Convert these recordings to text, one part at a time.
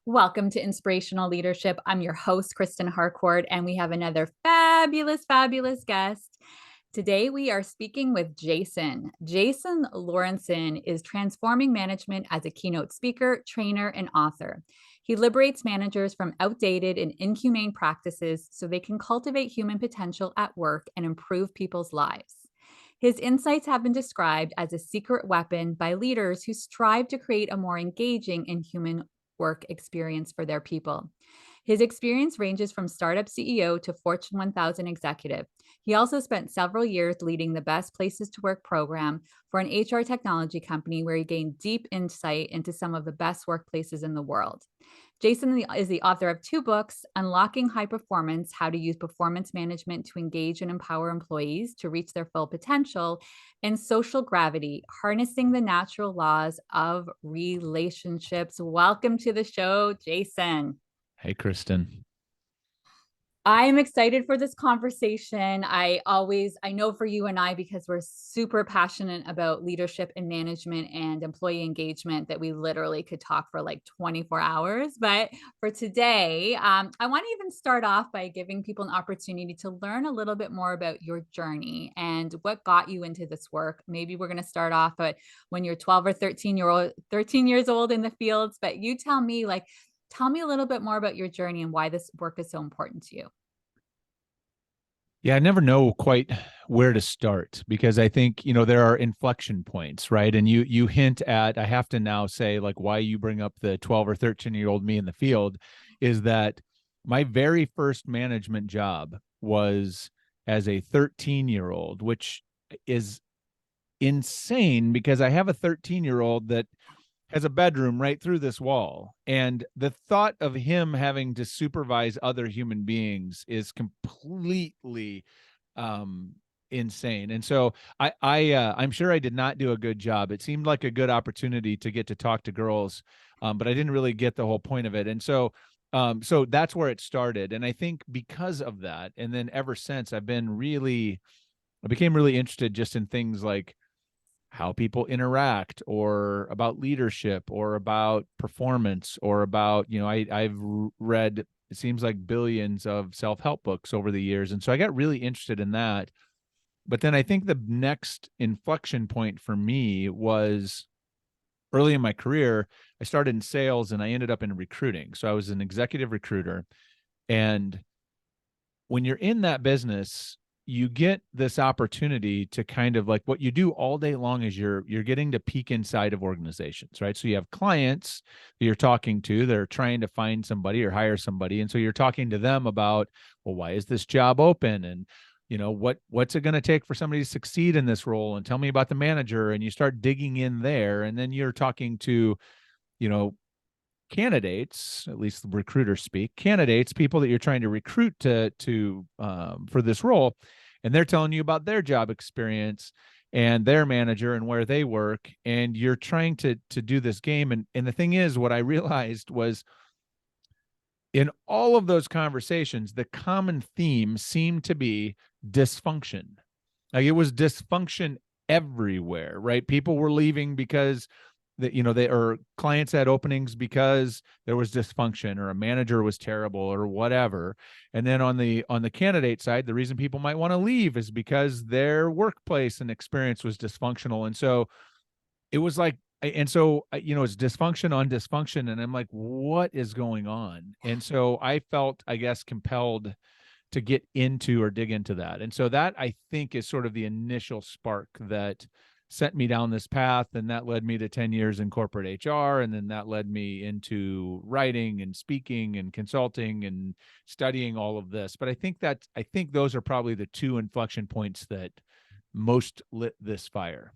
Welcome to Inspirational Leadership. I'm your host, Kristen Harcourt, and we have another fabulous guest. Today, we are speaking with Jason. Jason Lauritsen is transforming management as a keynote speaker, trainer, and author. He liberates managers from outdated and inhumane practices so they can cultivate human potential at work and improve people's lives. His insights have been described as a secret weapon by leaders who strive to create a more engaging and human work experience for their people. His experience ranges from startup CEO to Fortune 1000 executive. He also spent several years leading the Best Places to Work program for an HR technology company where he gained deep insight into some of the best workplaces in the world. Jason is the author of two books, Unlocking High Performance, How to Use Performance Management to Engage and Empower Employees to Reach Their Full Potential, and Social Gravity, Harnessing the Natural Laws of Relationships. Welcome to the show, Jason. Hey, Kristen. I am excited for this conversation. I know for you and I, because we're super passionate about leadership and management and employee engagement, that we literally could talk for like 24 hours. But for today, I want to even start off by giving people an opportunity to learn a little bit more about your journey and what got you into this work. Maybe we're going to start off at when you're 12 or 13 years old in the fields, but you tell me, tell me a little bit more about your journey and why this work is so important to you. Yeah, I never know quite where to start because I think, there are inflection points, right? And you hint at, I have to now say, like, why you bring up the 12 or 13-year-old me in the field is that my very first management job was as a 13-year-old, which is insane because I have a 13-year-old that has a bedroom right through this wall. And the thought of him having to supervise other human beings is completely insane. And so I'm sure I did not do a good job. It seemed like a good opportunity to get to talk to girls, but I didn't really get the whole point of it. And so that's where it started. And I think because of that, and then ever since, I became really interested just in things like how people interact or about leadership or about performance or about, I've read, it seems like billions of self-help books over the years. And so I got really interested in that. But then I think the next inflection point for me was early in my career. I started in sales and I ended up in recruiting. So I was an executive recruiter. And when you're in that business, you get this opportunity to kind of like what you do all day long is you're getting to peek inside of organizations, right? So you have clients that you're talking to, they're trying to find somebody or hire somebody. And so you're talking to them about, well, why is this job open? And what's it going to take for somebody to succeed in this role? And tell me about the manager. And you start digging in there. And then you're talking to, you know, candidates, at least the recruiters speak, candidates, people that you're trying to recruit to for this role, and they're telling you about their job experience and their manager and where they work, and you're trying to do this game. And the thing is, what I realized was in all of those conversations, the common theme seemed to be dysfunction. Like it was dysfunction everywhere, right? People were leaving because they or clients had openings because there was dysfunction or a manager was terrible or whatever. And then on the candidate side, the reason people might want to leave is because their workplace and experience was dysfunctional. And so it was like, and so it's dysfunction on dysfunction, and I'm like, what is going on? And so I felt, I guess, compelled to get into or dig into that. And so that, I think, is sort of the initial spark that sent me down this path. And that led me to 10 years in corporate HR. And then that led me into writing and speaking and consulting and studying all of this. But I think those are probably the two inflection points that most lit this fire.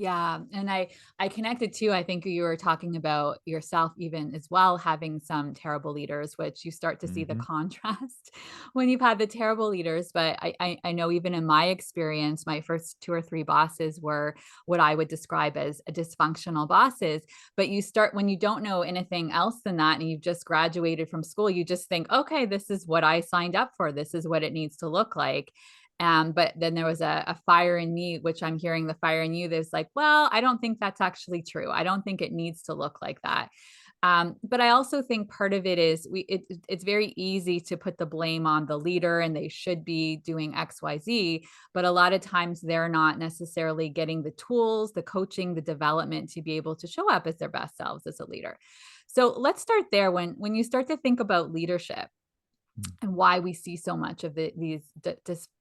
Yeah. And I connected too. I think you were talking about yourself even as well, having some terrible leaders, which you start to see the Mm-hmm. contrast when you've had the terrible leaders. But I know even in my experience, my first two or three bosses were what I would describe as dysfunctional bosses. But you start when you don't know anything else than that, and you've just graduated from school, you just think, okay, this is what I signed up for. This is what it needs to look like. But then there was a fire in me, which I'm hearing the fire in you. There's like, well, I don't think that's actually true. I don't think it needs to look like that. But I also think part of it is it's very easy to put the blame on the leader and they should be doing X, Y, Z. But a lot of times they're not necessarily getting the tools, the coaching, the development to be able to show up as their best selves as a leader. So let's start there. When you start to think about leadership, and why we see so much of these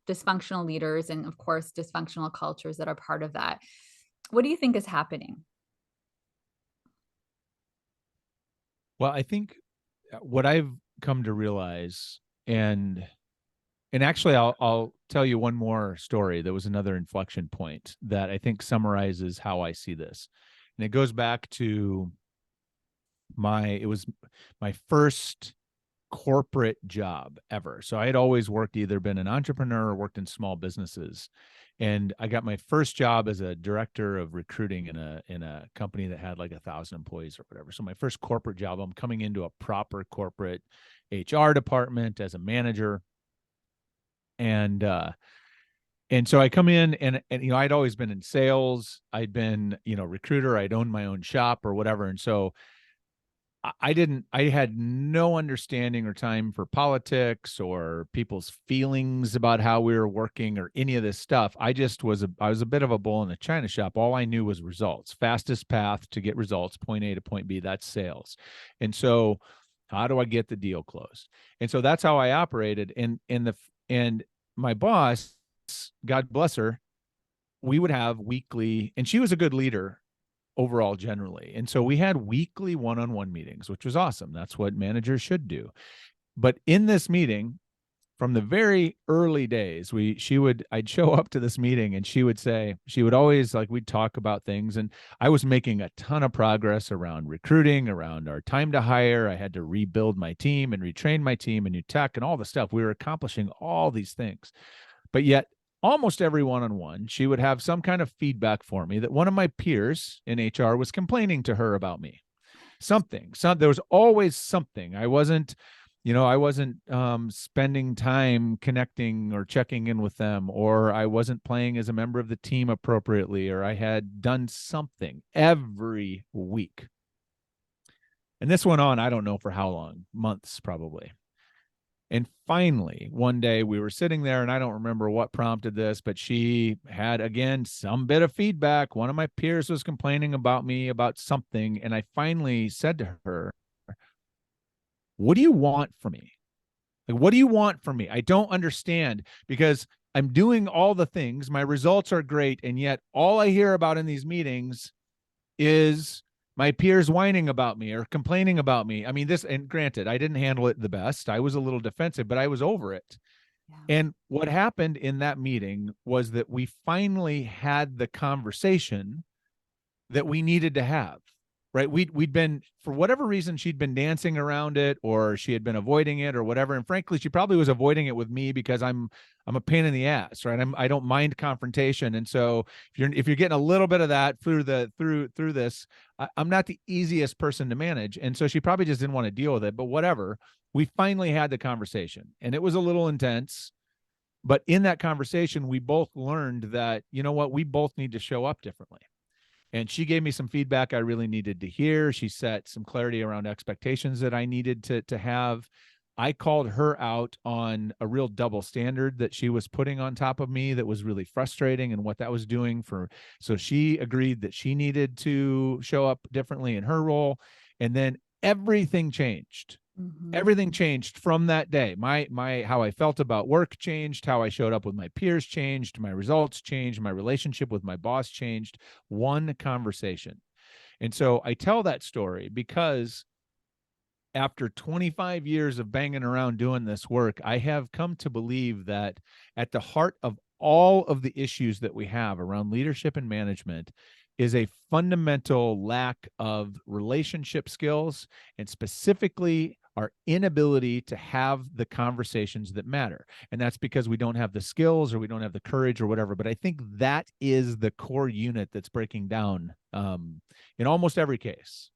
dysfunctional leaders and, of course, dysfunctional cultures that are part of that. What do you think is happening? Well, I think what I've come to realize, and actually I'll tell you one more story. There was another inflection point that I think summarizes how I see this. And it goes back to it was my first corporate job ever. So I had always either been an entrepreneur or worked in small businesses. And I got my first job as a director of recruiting in a company that had like 1,000 employees or whatever. So my first corporate job, I'm coming into a proper corporate HR department as a manager. And so I come in and I'd always been in sales. I'd been, recruiter. I'd owned my own shop or whatever. And so I had no understanding or time for politics or people's feelings about how we were working or any of this stuff. I was a bit of a bull in the china shop. All I knew was results, fastest path to get results, point A to point B, that's sales. And so how do I get the deal closed? And so that's how I operated. And my boss, God bless her, we would have weekly, and she was a good leader overall generally. And so we had weekly one-on-one meetings, which was awesome. That's what managers should do. But in this meeting, from the very early days, I'd show up to this meeting and she would always, like, we'd talk about things. And I was making a ton of progress around recruiting, around our time to hire. I had to rebuild my team and retrain my team and new tech and all the stuff. We were accomplishing all these things. But yet almost every one-on-one, she would have some kind of feedback for me that one of my peers in HR was complaining to her about me. There was always something. I wasn't spending time connecting or checking in with them, or I wasn't playing as a member of the team appropriately, or I had done something every week. And this went on, I don't know for how long, months probably. And finally, one day we were sitting there, and I don't remember what prompted this, but she had, again, some bit of feedback. One of my peers was complaining about me about something. And I finally said to her, what do you want from me? Like, what do you want from me? I don't understand, because I'm doing all the things. My results are great. And yet all I hear about in these meetings is my peers whining about me or complaining about me. I mean, and granted, I didn't handle it the best. I was a little defensive, but I was over it. Yeah. And what happened in that meeting was that we finally had the conversation that we needed to have, right? We'd been, for whatever reason, she'd been dancing around it, or she had been avoiding it or whatever. And frankly, she probably was avoiding it with me because I'm a pain in the ass, right? I don't mind confrontation. And so if you're getting a little bit of that through this, I'm not the easiest person to manage. And so she probably just didn't want to deal with it, but whatever. We finally had the conversation, and it was a little intense. But in that conversation, we both learned that, you know what, we both need to show up differently. And she gave me some feedback I really needed to hear. She set some clarity around expectations that I needed to have. I called her out on a real double standard that she was putting on top of me that was really frustrating, and what that was doing so she agreed that she needed to show up differently in her role. And then everything changed. Mm-hmm. Everything changed from that day. My how I felt about work changed, how I showed up with my peers changed, my results changed, my relationship with my boss changed. One conversation. And so I tell that story because after 25 years of banging around doing this work, I have come to believe that at the heart of all of the issues that we have around leadership and management is a fundamental lack of relationship skills, and specifically our inability to have the conversations that matter. And that's because we don't have the skills, or we don't have the courage, or whatever. But I think that is the core unit that's breaking down in almost every case.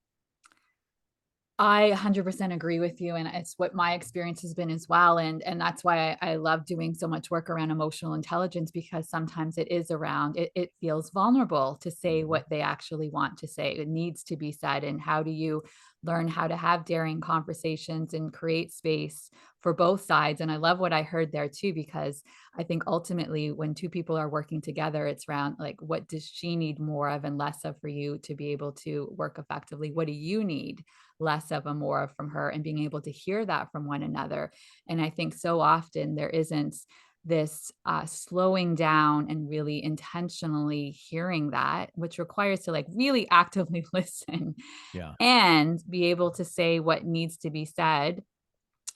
I 100% agree with you. And it's what my experience has been as well. And that's why I love doing so much work around emotional intelligence, because sometimes it is around, it feels vulnerable to say Mhm. what they actually want to say. It needs to be said. And how do you learn how to have daring conversations and create space for both sides? And I love what I heard there too, because I think ultimately when two people are working together, it's around like, what does she need more of and less of for you to be able to work effectively? What do you need less of and more of from her, and being able to hear that from one another? And I think so often there isn't this slowing down and really intentionally hearing that, which requires to like really actively listen Yeah. and be able to say what needs to be said,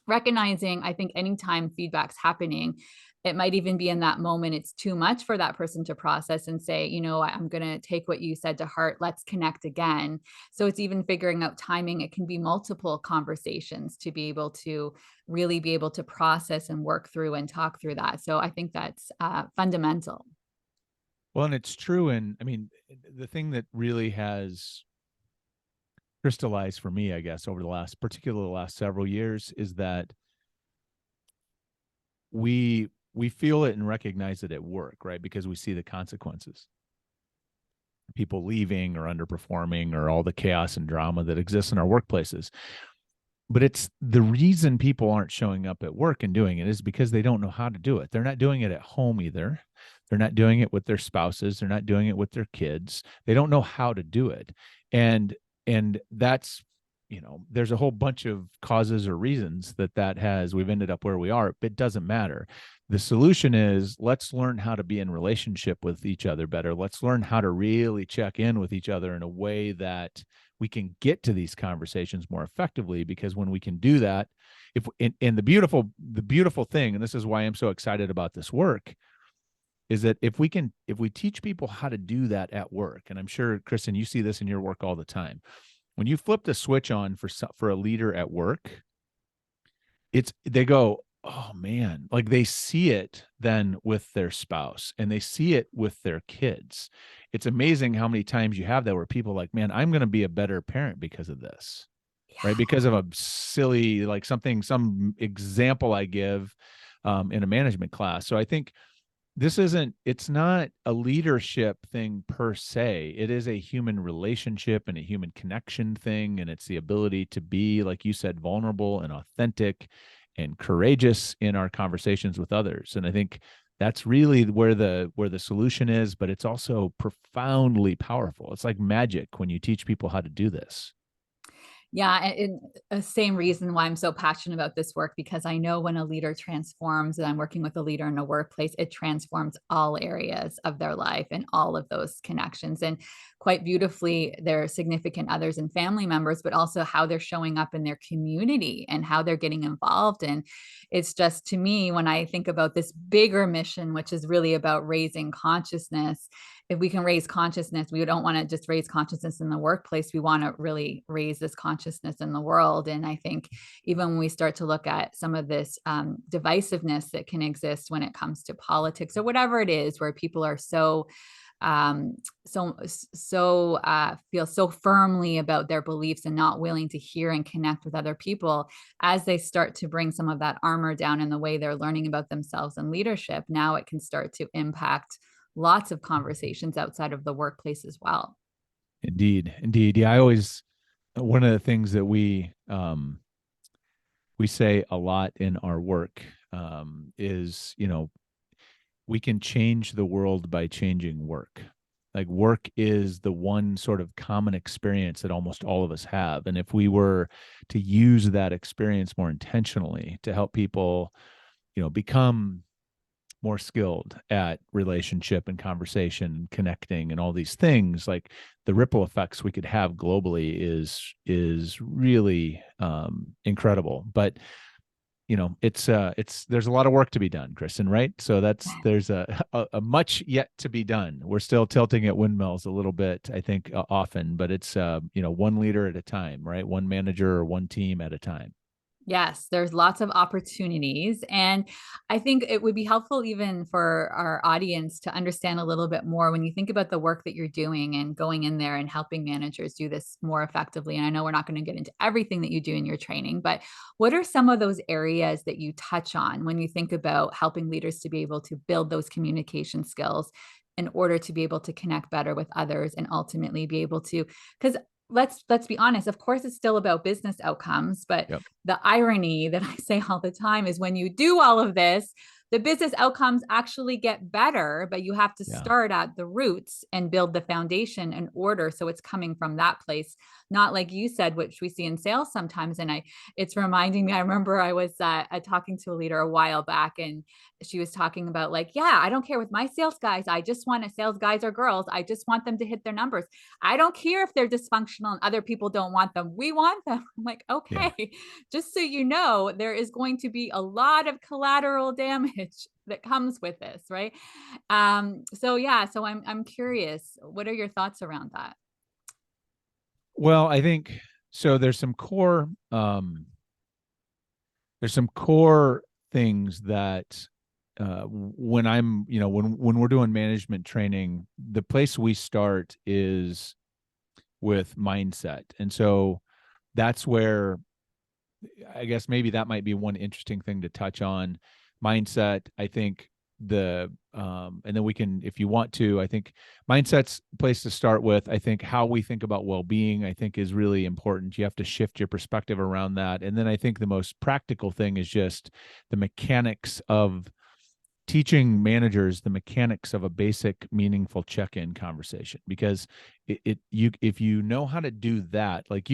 recognizing, I think anytime feedback's happening, it might even be in that moment it's too much for that person to process and say, you know, I'm going to take what you said to heart, let's connect again. So it's even figuring out timing. It can be multiple conversations to be able to really be able to process and work through and talk through that. So I think that's fundamental. Well, and it's true. And I mean, the thing that really has crystallized for me, I guess, over the last, particularly the last several years, is that we feel it and recognize it at work, right? Because we see the consequences. People leaving or underperforming or all the chaos and drama that exists in our workplaces. But it's the reason people aren't showing up at work and doing it is because they don't know how to do it. They're not doing it at home either. They're not doing it with their spouses. They're not doing it with their kids. They don't know how to do it. And that's, there's a whole bunch of causes or reasons that has we've ended up where we are. It doesn't matter. The solution is, let's learn how to be in relationship with each other better. Let's learn how to really check in with each other in a way that we can get to these conversations more effectively. Because when we can do that, if and the beautiful thing, and this is why I'm so excited about this work, is that if we teach people how to do that at work, and I'm sure, Kristen, you see this in your work all the time. When you flip the switch on for a leader at work, they go, oh man, like they see it then with their spouse and they see it with their kids. It's amazing how many times you have that where people are like, man, I'm going to be a better parent because of this, right? Yeah. Because of a silly, like some example I give in a management class. So I think it's not a leadership thing per se. It is a human relationship and a human connection thing. And it's the ability to be, like you said, vulnerable and authentic and courageous in our conversations with others. And I think that's really where the solution is, but it's also profoundly powerful. It's like magic when you teach people how to do this. Yeah, and the same reason why I'm so passionate about this work, because I know when a leader transforms, and I'm working with a leader in a workplace, it transforms all areas of their life and all of those connections. And quite beautifully, their significant others and family members, but also how they're showing up in their community and how they're getting involved. And it's just, to me, when I think about this bigger mission, which is really about raising consciousness, if we can raise consciousness, we don't want to just raise consciousness in the workplace. We want to really raise this consciousness in the world. And I think even when we start to look at some of this divisiveness that can exist when it comes to politics or whatever it is, where people are feel so firmly about their beliefs and not willing to hear and connect with other people, as they start to bring some of that armor down in the way they're learning about themselves and leadership, now it can start to impact lots of conversations outside of the workplace as well. Indeed, indeed. Yeah, I always one of the things that we say a lot in our work is, we can change the world by changing work. Like work is the one sort of common experience that almost all of us have. And if we were to use that experience more intentionally to help people, become more skilled at relationship and conversation and connecting and all these things, like the ripple effects we could have globally is really incredible. But it's there's a lot of work to be done, Kristen, right? So there's a much yet to be done. We're still tilting at windmills a little bit, I think, often, but it's one leader at a time, right? One manager or one team at a time. Yes, there's lots of opportunities. And I think it would be helpful even for our audience to understand a little bit more when you think about the work that you're doing and going in there and helping managers do this more effectively. And I know we're not going to get into everything that you do in your training, but what are some of those areas that you touch on when you think about helping leaders to be able to build those communication skills in order to be able to connect better with others and ultimately be able to, because let's be honest, of course it's still about business outcomes, but Yep. the irony that I say all the time is when you do all of this, the business outcomes actually get better, but you have to Yeah. start at the roots and build the foundation in order. So it's coming from that place, not like you said, which we see in sales sometimes. And it's reminding me, I remember I was talking to a leader a while back, and she was talking about like, yeah, I don't care with my sales guys. I just want sales guys or girls. I just want them to hit their numbers. I don't care if they're dysfunctional and other people don't want them. We want them. I'm like, Yeah. okay, just so you know, there is going to be a lot of collateral damage that comes with this, right? So yeah, so I'm curious, what are your thoughts around that? Well, I think so. There's some core things that when I'm, when we're doing management training, the place we start is with mindset. And so that's where I guess maybe that might be one interesting thing to touch on. Mindset, I think and then we can, if you want to, I think mindset's a place to start with. I think how we think about well-being, I think is really important. You have to shift your perspective around that. And then I think the most practical thing is just the mechanics of teaching managers the mechanics of a basic meaningful check-in conversation, because you if you know how to do that, like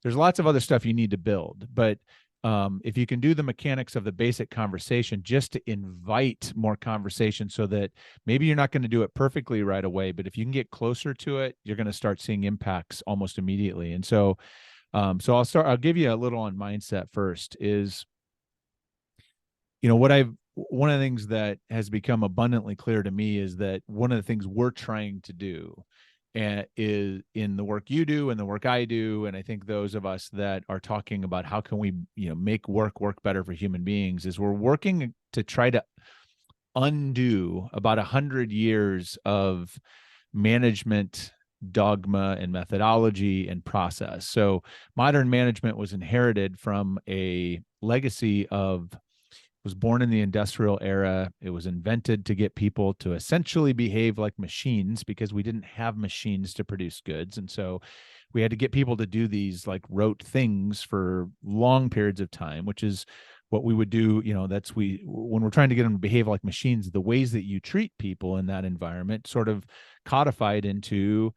there's lots of other stuff you need to build, but if you can do the mechanics of the basic conversation just to invite more conversation, so that maybe you're not going to do it perfectly right away, but if you can get closer to it, you're going to start seeing impacts almost immediately. And so I'll give you a little on mindset first. Is what I've one of the things that has become abundantly clear to me is that one of the things we're trying to do, is in the work you do and the work I do, and I think those of us that are talking about how can we make work better for human beings, is we're working to try to undo about 100 years of management dogma and methodology and process. So modern management was inherited from a legacy of was born in the industrial era. It was invented to get people to essentially behave like machines, because we didn't have machines to produce goods. And so we had to get people to do these like rote things for long periods of time, which is what we would do. When we're trying to get them to behave like machines, the ways that you treat people in that environment sort of codified into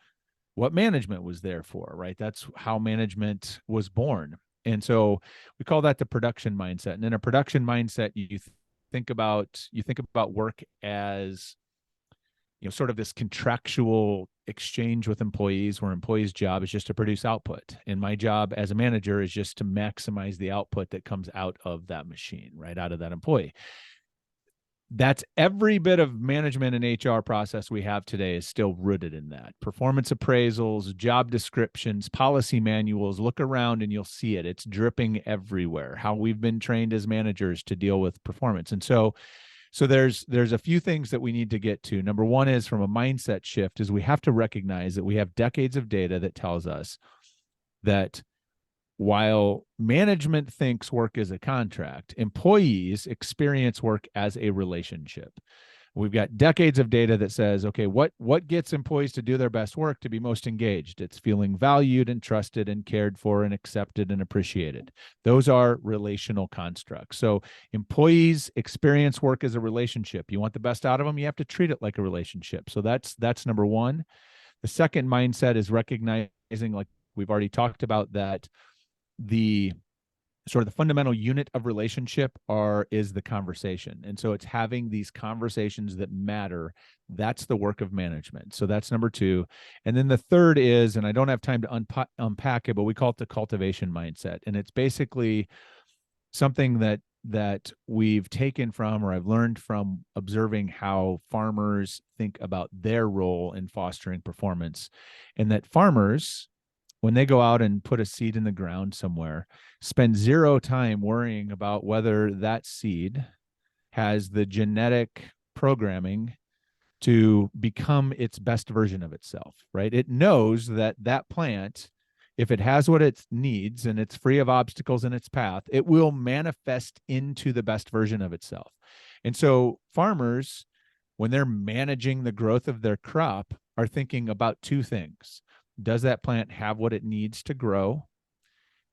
what management was there for, right? That's how management was born. And so we call that the production mindset. And in a production mindset, you think about work as sort of this contractual exchange with employees, where employees' job is just to produce output, and my job as a manager is just to maximize the output that comes out of that machine, right out of that employee. That's every bit of management and HR process we have today is still rooted in that. Performance appraisals, job descriptions, policy manuals, look around and you'll see it. It's dripping everywhere, how we've been trained as managers to deal with performance. And so there's a few things that we need to get to. Number one is, from a mindset shift, is we have to recognize that we have decades of data that tells us that while management thinks work is a contract, employees experience work as a relationship. We've got decades of data that says, okay, what gets employees to do their best work, to be most engaged? It's feeling valued and trusted and cared for and accepted and appreciated. Those are relational constructs. So employees experience work as a relationship. You want the best out of them, you have to treat it like a relationship. So that's number one. The second mindset is recognizing, like we've already talked about, that the sort of the fundamental unit of relationship is the conversation. And so it's having these conversations that matter. That's the work of management. So that's number two. And then the third is, and I don't have time to unpack it, but we call it the cultivation mindset. And it's basically something that we've taken from, or I've learned from observing how farmers think about their role in fostering performance. And that farmers when they go out and put a seed in the ground somewhere, spend zero time worrying about whether that seed has the genetic programming to become its best version of itself, right? It knows that that plant, if it has what it needs and it's free of obstacles in its path, it will manifest into the best version of itself. And so farmers, when they're managing the growth of their crop, are thinking about two things. Does that plant have what it needs to grow?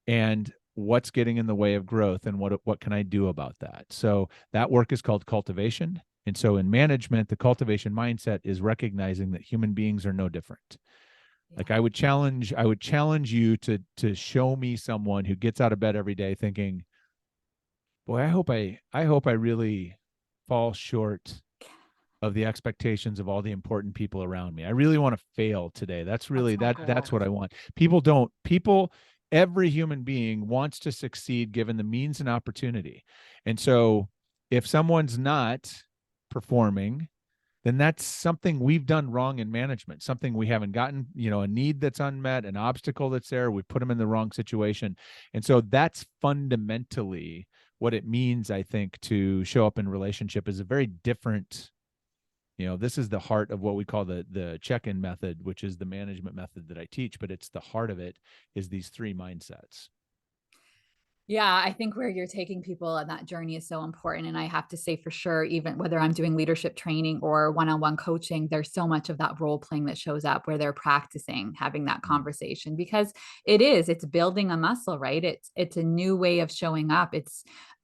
And what's getting in the way of growth, and what can I do about that? So that work is called cultivation. And so in management, the cultivation mindset is recognizing that human beings are no different. Yeah. Like I would challenge you to show me someone who gets out of bed every day thinking, boy, I hope I really fall short of the expectations of all the important people around me. I really want to fail today. That's That's really so that's what good. I want. Every human being wants to succeed given the means and opportunity. And so if someone's not performing, then that's something we've done wrong in management, something we haven't gotten, a need that's unmet, an obstacle that's there. We put them in the wrong situation. And so that's fundamentally what it means, I think, to show up in relationship is a very different. This is the heart of what we call the check-in method, which is the management method that I teach, but it's the heart of it is these three mindsets. Yeah, I think where you're taking people on that journey is so important. And I have to say for sure, even whether I'm doing leadership training or one-on-one coaching, there's so much of that role playing that shows up where they're practicing having that Mm. conversation because it's building a muscle, right? It's a new way of showing up.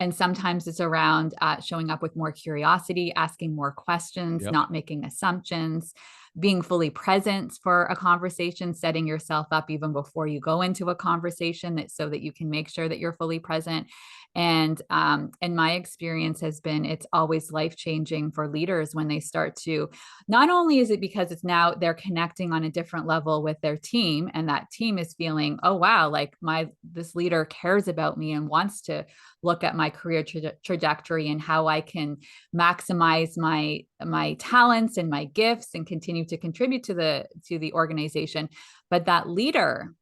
And sometimes it's around showing up with more curiosity, asking more questions, Yep. not making assumptions, being fully present for a conversation, setting yourself up even before you go into a conversation so that you can make sure that you're fully present. And my experience has been it's always life changing for leaders when they start to, not only is it because it's now they're connecting on a different level with their team, and that team is feeling, oh wow, like this leader cares about me and wants to look at my career trajectory and how I can maximize my talents and my gifts and continue to contribute to the organization. But that leader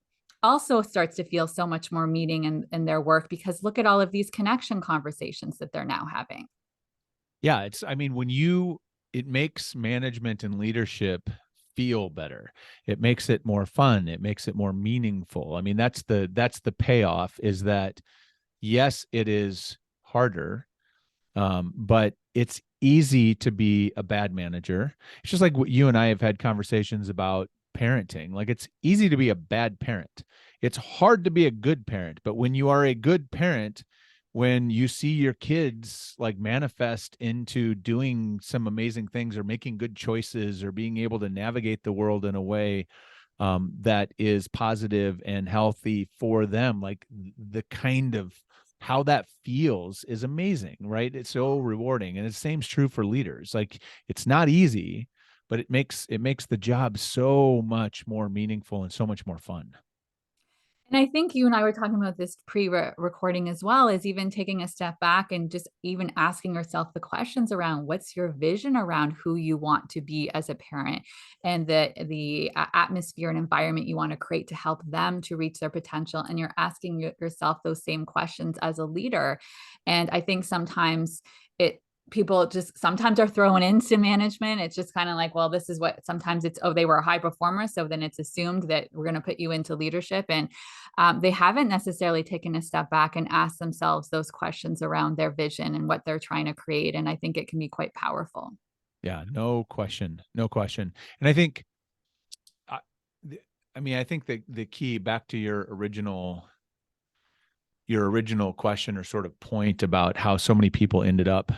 also starts to feel so much more meaning in their work because look at all of these connection conversations that they're now having. Yeah, it makes management and leadership feel better. It makes it more fun. It makes it more meaningful. I mean, that's the payoff is that yes, it is harder, but it's easy to be a bad manager. It's just like what you and I have had conversations about parenting. Like it's easy to be a bad parent. It's hard to be a good parent, but when you are a good parent, when you see your kids like manifest into doing some amazing things or making good choices or being able to navigate the world in a way that is positive and healthy for them, like the kind of how that feels is amazing, right? It's so rewarding. And the same's true for leaders. Like it's not easy, but it makes the job so much more meaningful and so much more fun. And I think you and I were talking about this pre-recording as well, is even taking a step back and just even asking yourself the questions around what's your vision around who you want to be as a parent and the atmosphere and environment you want to create to help them to reach their potential. And you're asking yourself those same questions as a leader. And I think sometimes it people just sometimes are thrown into management. It's just kind of like, well, this is what sometimes it's, oh, they were a high performer. So then it's assumed that we're going to put you into leadership. And they haven't necessarily taken a step back and asked themselves those questions around their vision and what they're trying to create. And I think it can be quite powerful. Yeah, no question, no question. And I think, I, I mean, I think the key back to your original question or sort of point about how so many people ended up,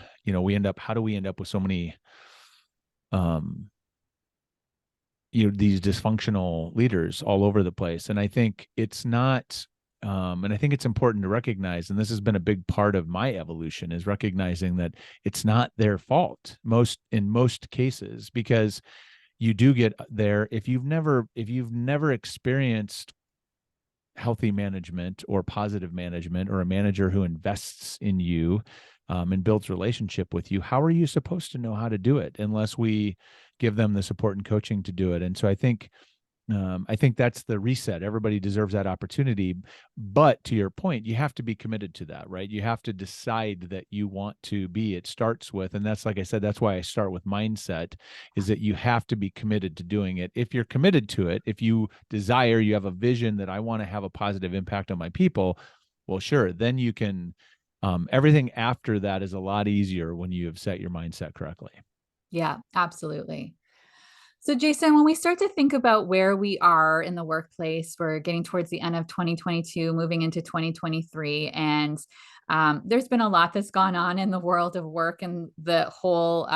how do we end up with so many um these dysfunctional leaders all over the place? And I think it's not and I think it's important to recognize, and this has been a big part of my evolution, is recognizing that it's not their fault in most cases, because you do get there if you've never experienced healthy management or positive management, or a manager who invests in you and builds relationship with you. How are you supposed to know how to do it unless we give them the support and coaching to do it? And so I think I think that's the reset. Everybody deserves that opportunity. But to your point, you have to be committed to that, right? You have to decide that you want to be. It starts with, and that's, like I said, that's why I start with mindset, is that you have to be committed to doing it. If you're committed to it, if you desire, you have a vision that I want to have a positive impact on my people, well, sure, then you can, everything after that is a lot easier when you have set your mindset correctly. Yeah, absolutely. So, Jason, when we start to think about where we are in the workplace, we're getting towards the end of 2022, moving into 2023, and there's been a lot that's gone on in the world of work and the whole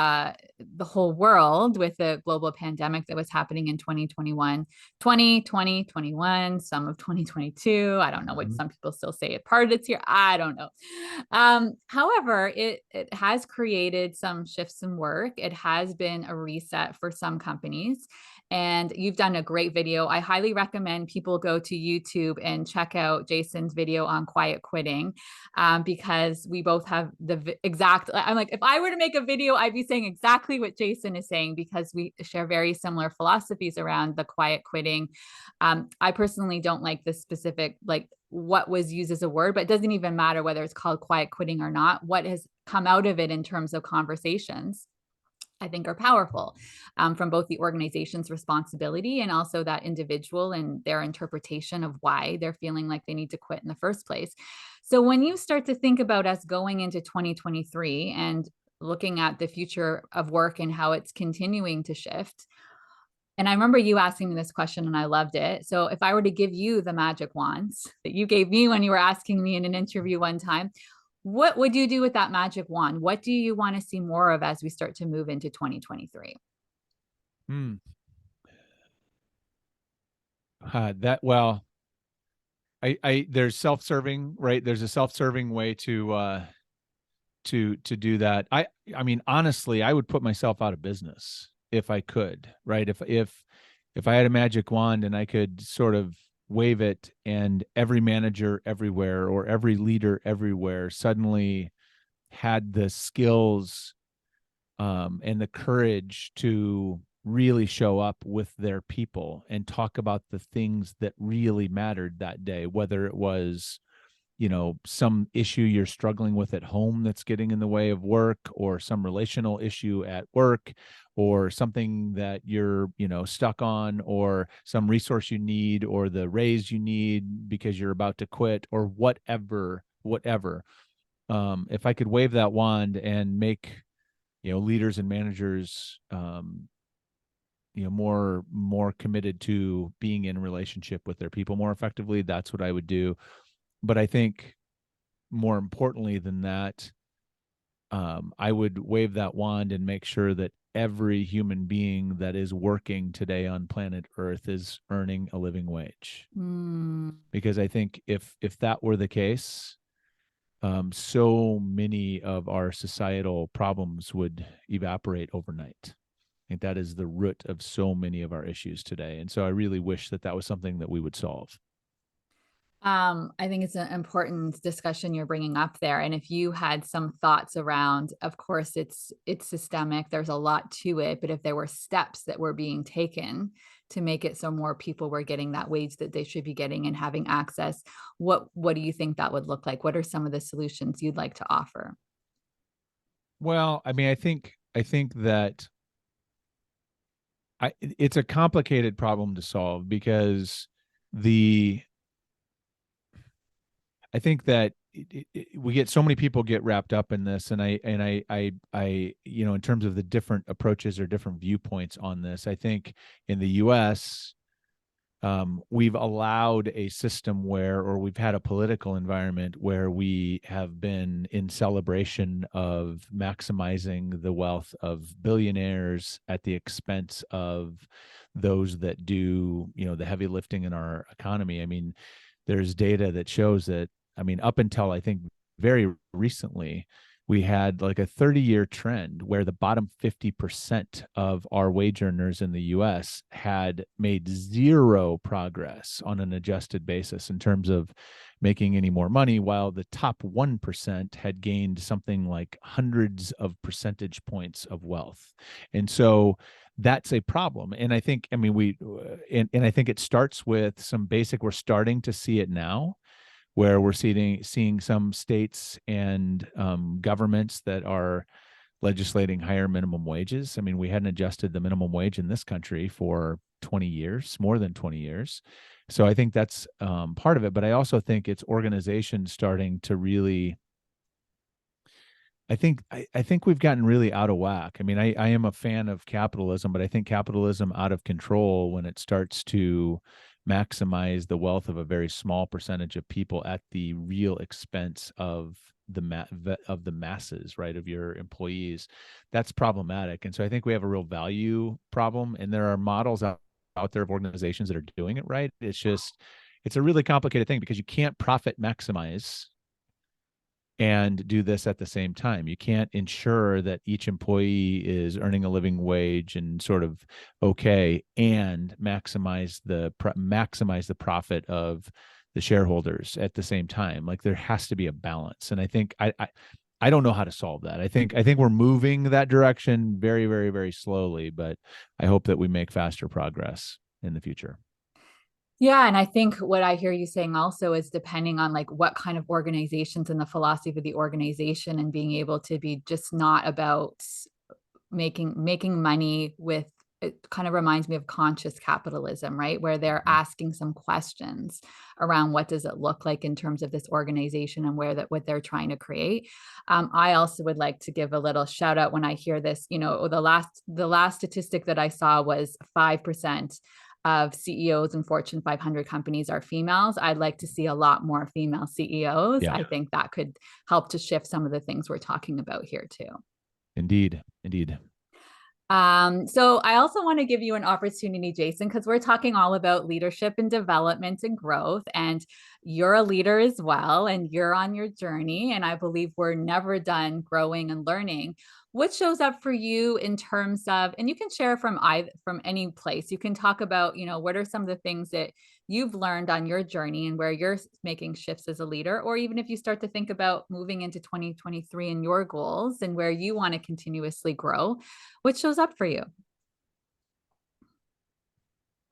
world with the global pandemic that was happening in 2021, 2020, 21, some of 2022. I don't know what some people still say it part of it's here. I don't know. However, it has created some shifts in work. It has been a reset for some companies. And you've done a great video. I highly recommend people go to YouTube and check out Jason's video on quiet quitting, because we both have the exact. I'm like, if I were to make a video, I'd be saying exactly what Jason is saying, because we share very similar philosophies around the quiet quitting. I personally don't like the specific, like, what was used as a word, but it doesn't even matter whether it's called quiet quitting or not. What has come out of it in terms of conversations, I think, are powerful, from both the organization's responsibility and also that individual and their interpretation of why they're feeling like they need to quit in the first place. So when you start to think about us going into 2023 and looking at the future of work and how it's continuing to shift, and I remember you asking me this question and I loved it. So if I were to give you the magic wands that you gave me when you were asking me in an interview one time, what would you do with that magic wand? What do you want to see more of as we start to move into 2023? Hmm. That well, there's self-serving, right? There's a self-serving way to do that. I mean, honestly, I would put myself out of business if I could, right? If I had a magic wand and I could sort of wave it, and every manager everywhere or every leader everywhere suddenly had the skills, and the courage to really show up with their people and talk about the things that really mattered that day, whether it was, some issue you're struggling with at home that's getting in the way of work, or some relational issue at work, or something that you're, stuck on, or some resource you need, or the raise you need because you're about to quit, or whatever. If I could wave that wand and make, leaders and managers, more committed to being in relationship with their people more effectively, that's what I would do. But I think more importantly than that, I would wave that wand and make sure that every human being that is working today on planet Earth is earning a living wage. Mm. Because I think if that were the case, so many of our societal problems would evaporate overnight. I think that is the root of so many of our issues today. And so I really wish that that was something that we would solve. I think it's an important discussion you're bringing up there. And if you had some thoughts around, of course, it's systemic. There's a lot to it, but if there were steps that were being taken to make it so more people were getting that wage that they should be getting and having access, what do you think that would look like? What are some of the solutions you'd like to offer? Well, I mean, I think that it's a complicated problem to solve, because the I think that we get so many people get wrapped up in this, and I in terms of the different approaches or different viewpoints on this, I think in the U.S. We've allowed a system or we've had a political environment where we have been in celebration of maximizing the wealth of billionaires at the expense of those that do, the heavy lifting in our economy. I mean, there's data that shows that, I mean, up until I think very recently, we had like a 30-year trend where the bottom 50% of our wage earners in the US had made zero progress on an adjusted basis in terms of making any more money, while the top 1% had gained something like hundreds of percentage points of wealth. And so that's a problem. And I think, I mean, and I think it starts with some basic, we're starting to see it now, where we're seeing some states and governments that are legislating higher minimum wages. I mean, we hadn't adjusted the minimum wage in this country for 20 years, more than 20 years. So I think that's part of it. But I also think it's organizations starting to really, I think we've gotten really out of whack. I mean, I am a fan of capitalism, but I think capitalism out of control when it starts to maximize the wealth of a very small percentage of people at the real expense of of the masses, right, of your employees. That's problematic. And so I think we have a real value problem, and there are models out there of organizations that are doing it right. It's just it's a really complicated thing because you can't profit maximize and do this at the same time. You can't ensure that each employee is earning a living wage and sort of okay, and maximize the profit of the shareholders at the same time. Like there has to be a balance, and I think I don't know how to solve that. I think we're moving that direction very, very, very slowly, but I hope that we make faster progress in the future. Yeah, and I think what I hear you saying also is depending on like what kind of organizations and the philosophy of the organization, and being able to be just not about making money with, it kind of reminds me of conscious capitalism, right? Where they're asking some questions around what does it look like in terms of this organization and where that what they're trying to create. I also would like to give a little shout out when I hear this. You know, the last statistic that I saw was 5% of CEOs in Fortune 500 companies are females. I'd like to see a lot more female CEOs. Yeah, I think that could help to shift some of the things we're talking about here too. indeed, indeed. So I also want to give you an opportunity, Jason, because we're talking all about leadership and development and growth, and you're a leader as well, and you're on your journey. And I believe we're never done growing and learning. What shows up for you in terms of, and you can share from any place. You can talk about, you know, what are some of the things that you've learned on your journey and where you're making shifts as a leader, or even if you start to think about moving into 2023 and your goals and where you want to continuously grow, what shows up for you?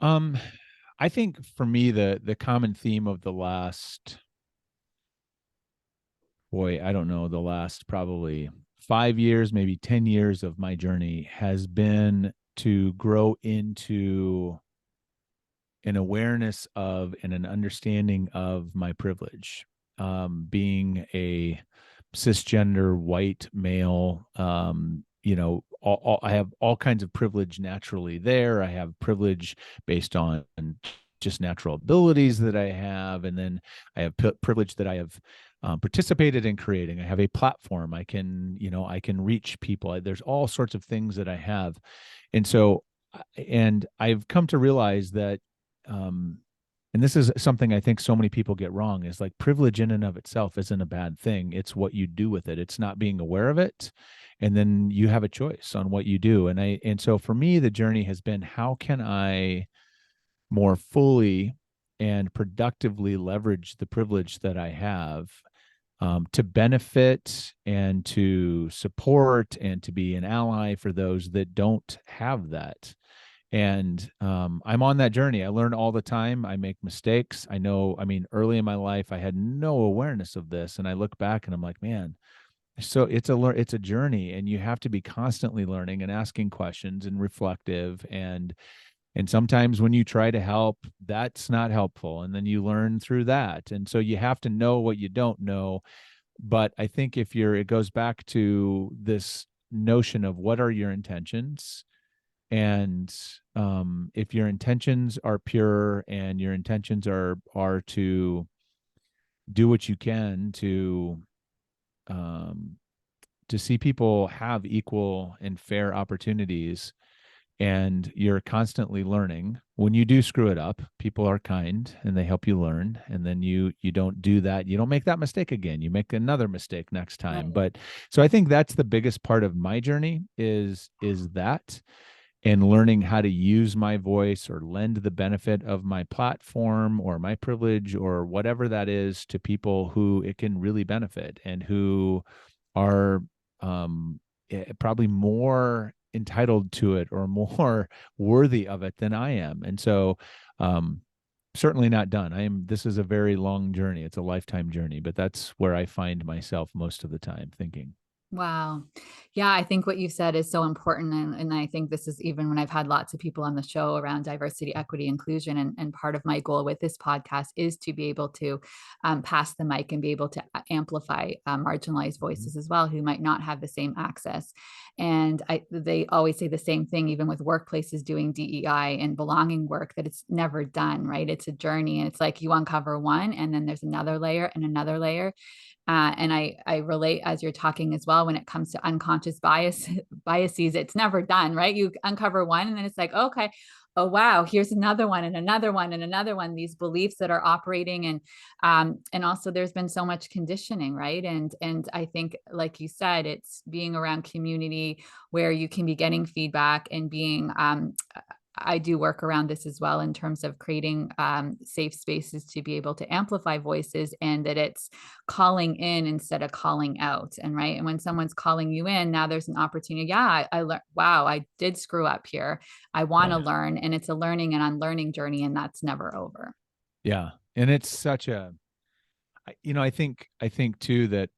Um, I think for me, the common theme of the last, boy, I don't know, the last probably 5 years, maybe 10 years of my journey has been to grow into an awareness of and an understanding of my privilege. Being a cisgender white male, I have all kinds of privilege naturally there. I have privilege based on just natural abilities that I have, and then I have privilege that I have participated in creating. I have a platform. I can reach people. There's all sorts of things that I have, and so, and I've come to realize that um, and this is something I think so many people get wrong, is like privilege in and of itself isn't a bad thing. It's what you do with it. It's not being aware of it. And then you have a choice on what you do. And so for me, the journey has been, how can I more fully and productively leverage the privilege that I have, to benefit and to support and to be an ally for those that don't have that. And I'm on that journey. I learn all the time. I make mistakes. I know, I mean, early in my life, I had no awareness of this. And I look back and I'm like, man, so it's a journey, and you have to be constantly learning and asking questions and reflective. And sometimes when you try to help, that's not helpful. And then you learn through that. And so you have to know what you don't know. But I think it goes back to this notion of what are your intentions, and if your intentions are pure and your intentions are to do what you can um, to see people have equal and fair opportunities, and you're constantly learning. When you do screw it up, people are kind and they help you learn, and then you don't do that, you don't make that mistake again, you make another mistake next time. Right. But so I think that's the biggest part of my journey is that, and learning how to use my voice or lend the benefit of my platform or my privilege or whatever that is to people who it can really benefit, and who are probably more entitled to it or more worthy of it than I am. And so, certainly not done. This is a very long journey. It's a lifetime journey, but that's where I find myself most of the time thinking. Wow. Yeah, I think what you said is so important. And I think this is even when I've had lots of people on the show around diversity, equity, inclusion. And part of my goal with this podcast is to be able to pass the mic and be able to amplify marginalized Mhm. voices as well who might not have the same access. And they always say the same thing, even with workplaces doing DEI and belonging work, that it's never done, right? It's a journey. And it's like you uncover one, and then there's another layer and another layer. And I relate as you're talking as well when it comes to unconscious biases. It's never done, right? You uncover one, and then it's like, okay, oh wow, here's another one, and another one, and another one. These beliefs that are operating, and also there's been so much conditioning, right? And I think, like you said, it's being around community where you can be getting feedback and being I do work around this as well in terms of creating safe spaces to be able to amplify voices, and that it's calling in instead of calling out. And right. And when someone's calling you in, now there's an opportunity. Yeah, I learned, wow, I did screw up here. I want to Yeah. learn. And it's a learning and unlearning journey, and that's never over. Yeah. And it's such I think too that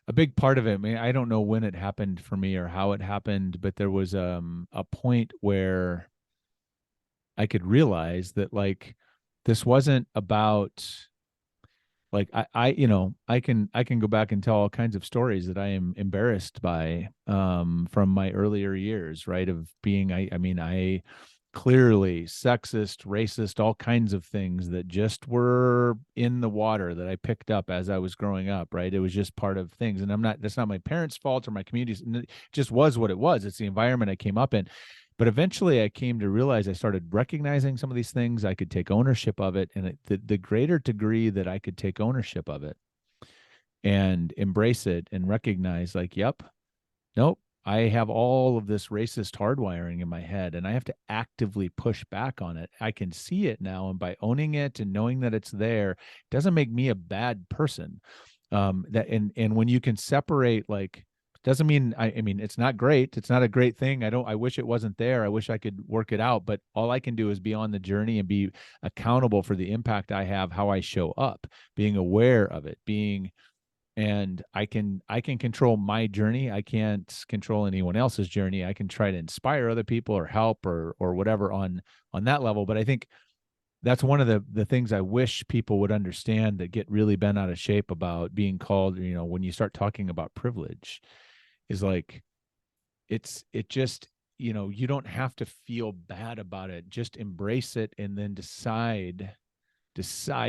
a big part of it, I mean, I don't know when it happened for me or how it happened, but there was a point where I could realize that like this wasn't about like I can go back and tell all kinds of stories that I am embarrassed by from my earlier years, right? Of being I clearly sexist, racist, all kinds of things that just were in the water that I picked up as I was growing up, right? It was just part of things. And that's not my parents' fault or my community's, it just was what it was. It's the environment I came up in. But eventually I came to realize I started recognizing some of these things. I could take ownership of it. And the greater degree that I could take ownership of it and embrace it and recognize, like, yep, nope, I have all of this racist hardwiring in my head and I have to actively push back on it. I can see it now. And by owning it and knowing that it's there, it doesn't make me a bad person. And when you can separate, like, doesn't mean I mean it's not great. It's not a great thing. I wish it wasn't there. I wish I could work it out, but all I can do is be on the journey and be accountable for the impact I have, how I show up, being aware of it, being and I can control my journey. I can't control anyone else's journey. I can try to inspire other people or help or whatever on that level. But I think that's one of the things I wish people would understand that get really bent out of shape about being called, when you start talking about privilege, is like it just, you don't have to feel bad about it. Just embrace it and then decide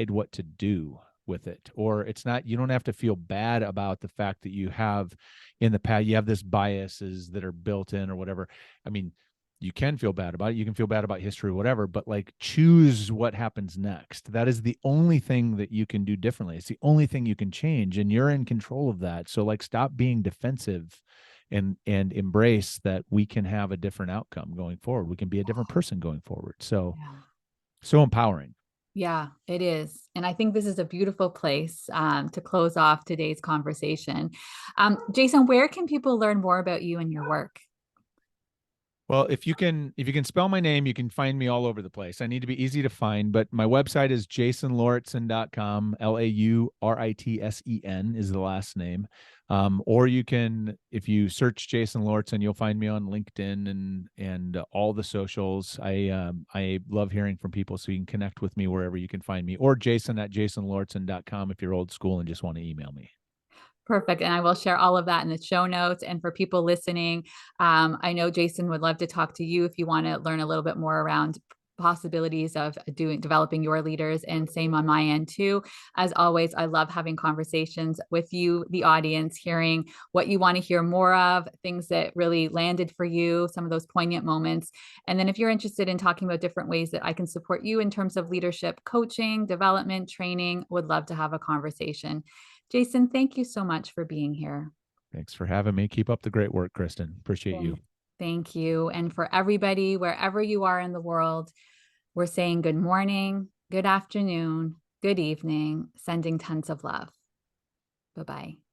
what to do with it. Or it's not, you don't have to feel bad about the fact that you have in the past you have this biases that are built in or whatever. I mean, you can feel bad about it, you can feel bad about history or whatever, but like choose what happens next. That is the only thing that you can do differently. It's the only thing you can change, and you're in control of that. So like stop being defensive and embrace that we can have a different outcome going forward. We can be a different person going forward. So Yeah. so empowering. Yeah, it is. And I think this is a beautiful place to close off today's conversation. Jason, where can people learn more about you and your work? Well, if you can spell my name, you can find me all over the place. I need to be easy to find, but my website is jasonlauritsen.com. Lauritsen is the last name. Or you can, if you search Jason Lauritsen, you'll find me on LinkedIn and all the socials. I love hearing from people, so you can connect with me wherever you can find me, or jason@jasonlauritsen.com if you're old school and just want to email me. Perfect. And I will share all of that in the show notes. And for people listening, I know Jason would love to talk to you if you want to learn a little bit more around possibilities of developing your leaders, and same on my end too. As always, I love having conversations with you, the audience, hearing what you want to hear more of, things that really landed for you, some of those poignant moments. And then if you're interested in talking about different ways that I can support you in terms of leadership coaching, development, training, would love to have a conversation. Jason, thank you so much for being here. Thanks for having me. Keep up the great work, Kristen. Appreciate you. Thank you. And for everybody, wherever you are in the world, we're saying good morning, good afternoon, good evening, sending tons of love. Bye bye.